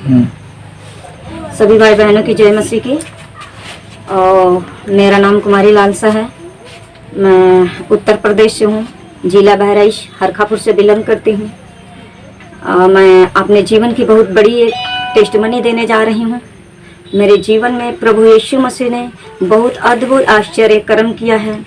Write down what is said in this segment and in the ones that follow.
सभी भाई बहनों की जय मसीह की। और मेरा नाम कुमारी लालसा है। मैं उत्तर प्रदेश से हूँ, जिला बहराइच हरखापुर से बिलोंग करती हूँ। मैं अपने जीवन की बहुत बड़ी एक टेस्टमनी देने जा रही हूँ। मेरे जीवन में प्रभु यीशु मसीह ने बहुत अद्भुत आश्चर्य कर्म किया है।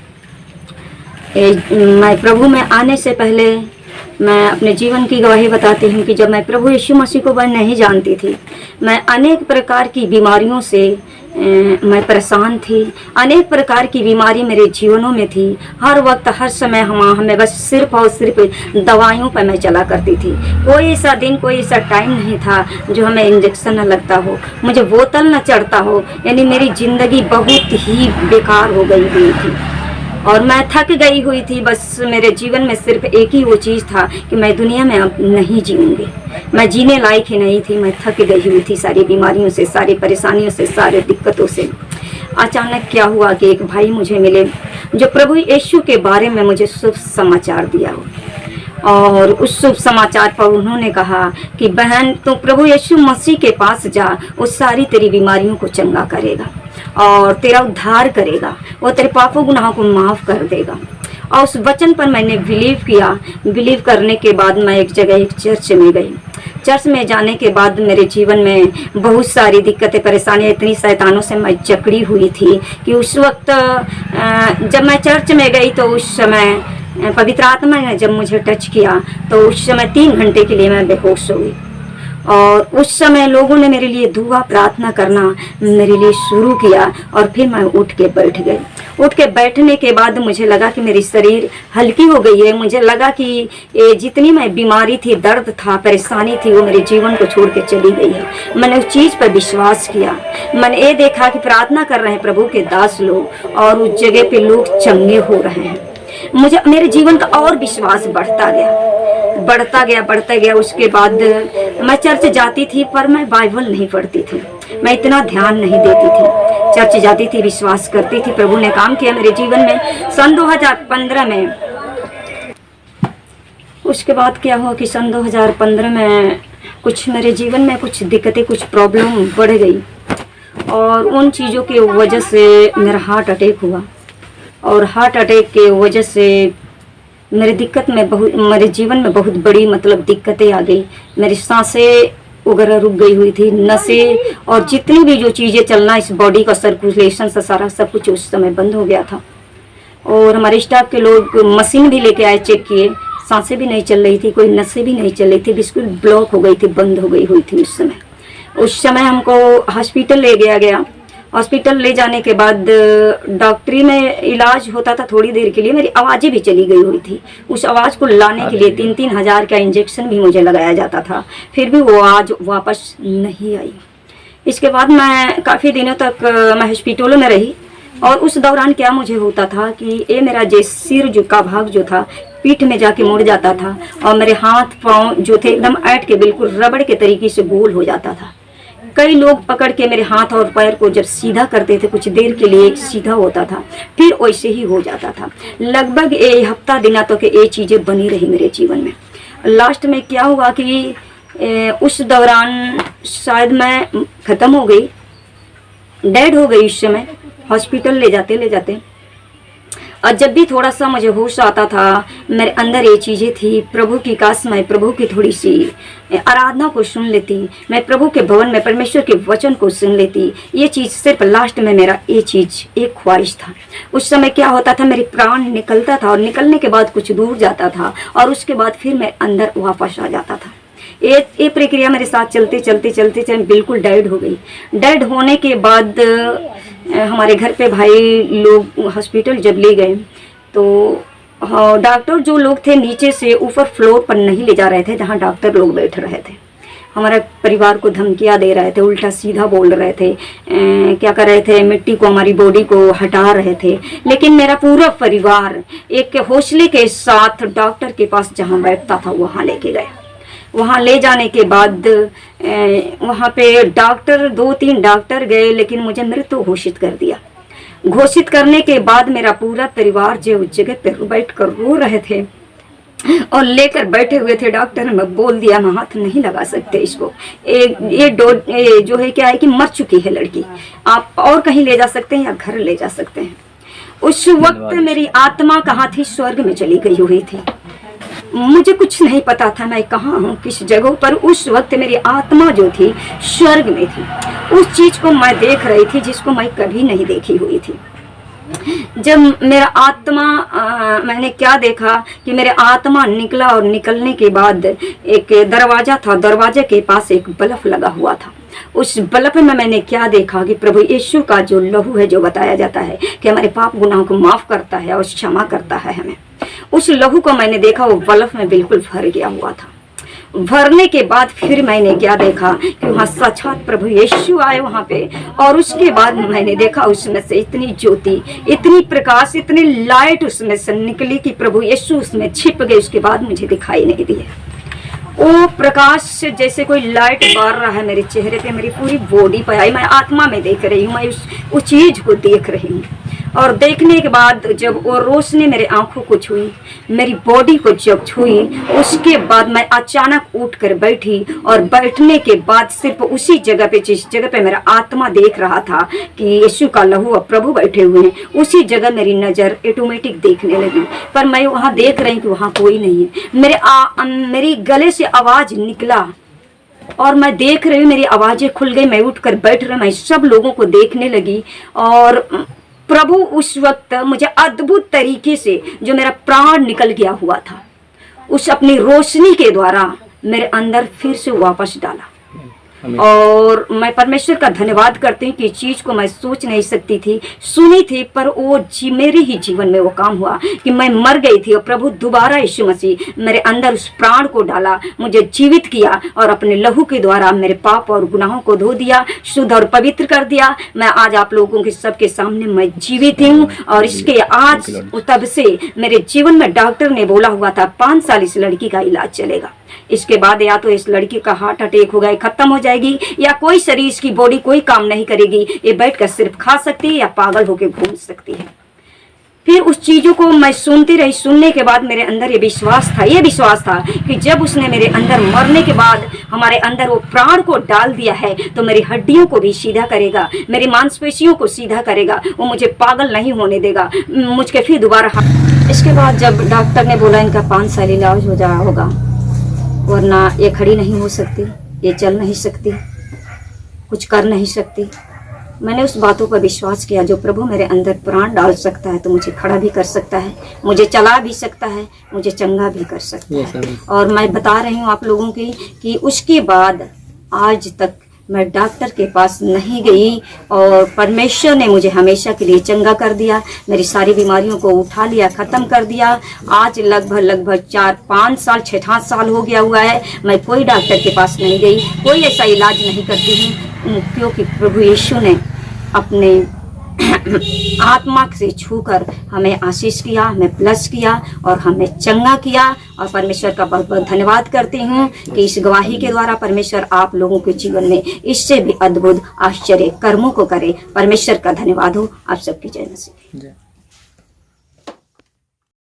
मैं प्रभु में आने से पहले मैं अपने जीवन की गवाही बताती हूँ कि जब मैं प्रभु यीशु मसीह को नहीं जानती थी, मैं अनेक प्रकार की बीमारियों से मैं परेशान थी। अनेक प्रकार की बीमारी मेरे जीवनों में थी। हर वक्त हर समय हमें बस सिर्फ और सिर्फ दवाइयों पर मैं चला करती थी। कोई ऐसा दिन, कोई ऐसा टाइम नहीं था जो हमें इंजेक्शन न लगता हो, मुझे बोतल न चढ़ता हो। यानी मेरी ज़िंदगी बहुत ही बेकार हो गई हुई थी और मैं थक गई हुई थी। बस मेरे जीवन में सिर्फ एक ही वो चीज़ था कि मैं दुनिया में अब नहीं जीऊँगी। मैं जीने लायक ही नहीं थी। मैं थक गई हुई थी सारी बीमारियों से, सारी परेशानियों से, सारे दिक्कतों से। अचानक क्या हुआ कि एक भाई मुझे मिले जो प्रभु यीशु के बारे में मुझे शुभ समाचार दिया हो। और उस शुभ समाचार पर उन्होंने कहा कि बहन, तू प्रभु यीशु मसीह के पास जा, वो सारी तेरी बीमारियों को चंगा करेगा और तेरा उद्धार करेगा, वो तेरे पापों गुनाहों को माफ़ कर देगा। और उस वचन पर मैंने बिलीव किया। बिलीव करने के बाद मैं एक जगह एक चर्च में गई। चर्च में जाने के बाद मेरे जीवन में बहुत सारी दिक्कतें, परेशानियाँ, इतनी शैतानों से मैं जकड़ी हुई थी कि उस वक्त जब मैं चर्च में गई तो उस समय पवित्र आत्मा ने जब मुझे टच किया तो उस समय 3 घंटे के लिए मैं बेहोश हो गई। और उस समय लोगों ने मेरे लिए दुआ प्रार्थना करना मेरे लिए शुरू किया और फिर मैं उठ के बैठ गई। उठ के बैठने के बाद मुझे लगा कि मेरी शरीर हल्की हो गई है। मुझे लगा कि ये जितनी मैं बीमारी थी, दर्द था, परेशानी थी, वो मेरे जीवन को छोड़ के चली गई है। मैंने उस चीज़ पर विश्वास किया। मैंने ये देखा कि प्रार्थना कर रहे हैं प्रभु के दास लोग और उस जगह पे लोग चंगे हो रहे हैं। मुझे मेरे जीवन का और विश्वास बढ़ता गया। उसके बाद मैं चर्च जाती थी पर मैं बाइबल नहीं पढ़ती थी, मैं इतना ध्यान नहीं देती थी। चर्च जाती थी, विश्वास करती थी। प्रभु ने काम किया मेरे जीवन में सन 2015 में। उसके बाद क्या हुआ कि सन 2015 में कुछ मेरे जीवन में कुछ दिक्कतें, कुछ प्रॉब्लम बढ़ गई और उन चीज़ों की वजह से मेरा हार्ट अटैक हुआ। और हार्ट अटैक के वजह से मेरे जीवन में बहुत बड़ी दिक्कतें आ गई। मेरी सांसें वगैरह रुक गई हुई थी, नसें और जितनी भी जो चीज़ें चलना, इस बॉडी का सर्कुलेशन सारा सब कुछ उस समय बंद हो गया था। और हमारे स्टाफ के लोग मशीन भी लेके आए, चेक किए, सांसें भी नहीं चल रही थी, कोई नसें भी नहीं चल रही थी, बिल्कुल ब्लॉक हो गई थी, बंद हो गई हुई थी। उस समय हमको हॉस्पिटल ले गया। हॉस्पिटल ले जाने के बाद डॉक्टरी में इलाज होता था थोड़ी देर के लिए। मेरी आवाज़ें भी चली गई हुई थी। उस आवाज़ को लाने के लिए 3-3 हज़ार का इंजेक्शन भी मुझे लगाया जाता था, फिर भी वो आवाज़ वापस नहीं आई। इसके बाद मैं काफ़ी दिनों तक मैं हॉस्पिटलों में रही। और उस दौरान क्या मुझे होता था कि ये मेरा सिर का भाग जो था पीठ में जाके मुड़ जाता था और मेरे हाथ पाँव जो थे एकदम ऐंठ के बिल्कुल रबड़ के तरीके से गोल हो जाता था। कई लोग पकड़ के मेरे हाथ और पैर को जब सीधा करते थे, कुछ देर के लिए सीधा होता था, फिर वैसे ही हो जाता था। लगभग 1 हफ्ता दिना तो ये चीज़ें बनी रही मेरे जीवन में। लास्ट में क्या हुआ कि उस दौरान शायद मैं ख़त्म हो गई, डेड हो गई। उस समय हॉस्पिटल ले जाते और जब भी थोड़ा सा मुझे होश आता था, मेरे अंदर ये चीज़ें थी, प्रभु की काश मैं प्रभु की थोड़ी सी आराधना को सुन लेती, मैं प्रभु के भवन में परमेश्वर के वचन को सुन लेती। ये चीज़ सिर्फ लास्ट में मेरा ये चीज़ एक ख्वाहिश था। उस समय क्या होता था, मेरे प्राण निकलता था और निकलने के बाद कुछ दूर जाता था और उसके बाद फिर मैं अंदर वापस आ जाता था। ये प्रक्रिया मेरे साथ चलते बिल्कुल डेड हो गई। डेड होने के बाद हमारे घर पे भाई लोग हॉस्पिटल जब ले गए तो डॉक्टर जो लोग थे नीचे से ऊपर फ्लोर पर नहीं ले जा रहे थे जहाँ डॉक्टर लोग बैठ रहे थे। हमारे परिवार को धमकियाँ दे रहे थे, उल्टा सीधा बोल रहे थे, क्या कर रहे थे, मिट्टी को, हमारी बॉडी को हटा रहे थे। लेकिन मेरा पूरा परिवार एक हौसले के साथ डॉक्टर के पास जहाँ बैठता था वहाँ लेके गए। वहाँ ले जाने के बाद वहाँ पे डॉक्टर 2-3 डॉक्टर गए, लेकिन मुझे मृत्यु घोषित कर दिया। घोषित करने के बाद मेरा पूरा परिवार जो उस जगह पर बैठ कर रो रहे थे, और लेकर बैठे हुए थे। डॉक्टर ने बोल दिया हम हाथ नहीं लगा सकते इसको, ये जो है क्या है कि मर चुकी है लड़की, आप और कहीं ले जा सकते हैं या घर ले जा सकते हैं। उस वक्त मेरी आत्मा कहाँ थी? स्वर्ग में चली गई हुई थी। मुझे कुछ नहीं पता था मैं कहाँ हूँ, किस जगह पर। उस वक्त मेरी आत्मा जो थी स्वर्ग में थी। उस चीज को मैं देख रही थी जिसको मैं कभी नहीं देखी हुई थी। जब मेरा आत्मा मैंने क्या देखा कि मेरे आत्मा निकला और निकलने के बाद एक दरवाजा था, दरवाजे के पास एक बल्ब लगा हुआ था। उस बल्ब में मैंने क्या देखा कि प्रभु यीशु का जो लहू है, जो बताया जाता है कि हमारे पाप गुनाहों को माफ करता है और क्षमा करता है हमें, उस लहू को मैंने देखा वो बल्ब में बिल्कुल भर गया हुआ था। भरने के बाद फिर मैंने क्या देखा कि वहाँ साक्षात प्रभु यीशु आए वहाँ पे, और उसके बाद मैंने देखा उसमें से इतनी ज्योति, इतनी प्रकाश, इतनी लाइट उसमें से निकली कि प्रभु यीशु उसमें छिप गए। उसके बाद मुझे दिखाई नहीं दिए। वो प्रकाश जैसे कोई लाइट बार रहा है मेरे चेहरे पे, मेरी पूरी बॉडी पे आई। मैं आत्मा में देख रही हूँ, मैं उस चीज को देख रही हूँ। और देखने के बाद जब वो रोशनी मेरे आंखों को छुई, मेरी बॉडी को जब छुई, उसके बाद मैं अचानक उठ कर बैठी। और बैठने के बाद सिर्फ उसी जगह पे, जिस जगह पे मेरा आत्मा देख रहा था कि यीशु का लहू और प्रभु बैठे हुए हैं, उसी जगह मेरी नज़र ऑटोमेटिक देखने लगी। पर मैं वहाँ देख रही कि वहाँ कोई नहीं है। मेरी गले से आवाज़ निकला और मैं देख रही हूँ, मेरी आवाज़ें खुल गई। मैं उठकर बैठ रही, मैं सब लोगों को देखने लगी। और प्रभु उस वक्त मुझे अद्भुत तरीके से, जो मेरा प्राण निकल गया हुआ था, उस अपनी रोशनी के द्वारा मेरे अंदर फिर से वापस डाला। और मैं परमेश्वर का धन्यवाद करती हूँ कि इस चीज को मैं सोच नहीं सकती थी, सुनी थी, पर वो मेरे ही जीवन में वो काम हुआ कि मैं मर गई थी और प्रभु दोबारा यीशु मसीह मेरे अंदर उस प्राण को डाला, मुझे जीवित किया और अपने लहू के द्वारा मेरे पाप और गुनाहों को धो दिया, शुद्ध और पवित्र कर दिया। मैं आज आप लोगों के सबके सामने मैं जीवित हूँ। और इसके आज तब से मेरे जीवन में डॉक्टर ने बोला हुआ था 5 साल इस लड़की का इलाज चलेगा। इसके बाद या तो इस लड़की का हार्ट अटैक होगा, खत्म हो जाएगी, या कोई शरीर, इसकी बॉडी कोई काम नहीं करेगी, ये बैठकर सिर्फ खा सकती है या पागल होकर घूम सकती है। फिर उस चीजों को मैं सुनती रही। सुनने के बाद मेरे अंदर ये विश्वास था कि जब उसने मेरे अंदर मरने के बाद हमारे अंदर वो प्राण को डाल दिया है तो मेरी हड्डियों को भी सीधा करेगा, मेरी मांसपेशियों को सीधा करेगा, वो मुझे पागल नहीं होने देगा, मुझके फिर दोबारा। इसके बाद जब डॉक्टर ने बोला इनका 5 साल इलाज हो जाएगा होगा, वरना ये खड़ी नहीं हो सकती, ये चल नहीं सकती, कुछ कर नहीं सकती। मैंने उस बातों पर विश्वास किया, जो प्रभु मेरे अंदर प्राण डाल सकता है तो मुझे खड़ा भी कर सकता है, मुझे चला भी सकता है, मुझे चंगा भी कर सकता है। और मैं बता रही हूँ आप लोगों की कि उसके बाद आज तक मैं डॉक्टर के पास नहीं गई और परमेश्वर ने मुझे हमेशा के लिए चंगा कर दिया, मेरी सारी बीमारियों को उठा लिया, ख़त्म कर दिया। आज लगभग 4-5 साल 6-7 साल हो गया हुआ है, मैं कोई डॉक्टर के पास नहीं गई, कोई ऐसा इलाज नहीं करती हूँ, क्योंकि प्रभु यीशु ने अपने आत्मा से छूकर हमें आशीष किया, हमें प्लस किया और हमें चंगा किया। और परमेश्वर का बहुत बहुत धन्यवाद करती हूँ कि इस गवाही के द्वारा परमेश्वर आप लोगों के जीवन में इससे भी अद्भुत आश्चर्य कर्मों को करे। परमेश्वर का धन्यवाद हो। आप सबकी जय मसीह।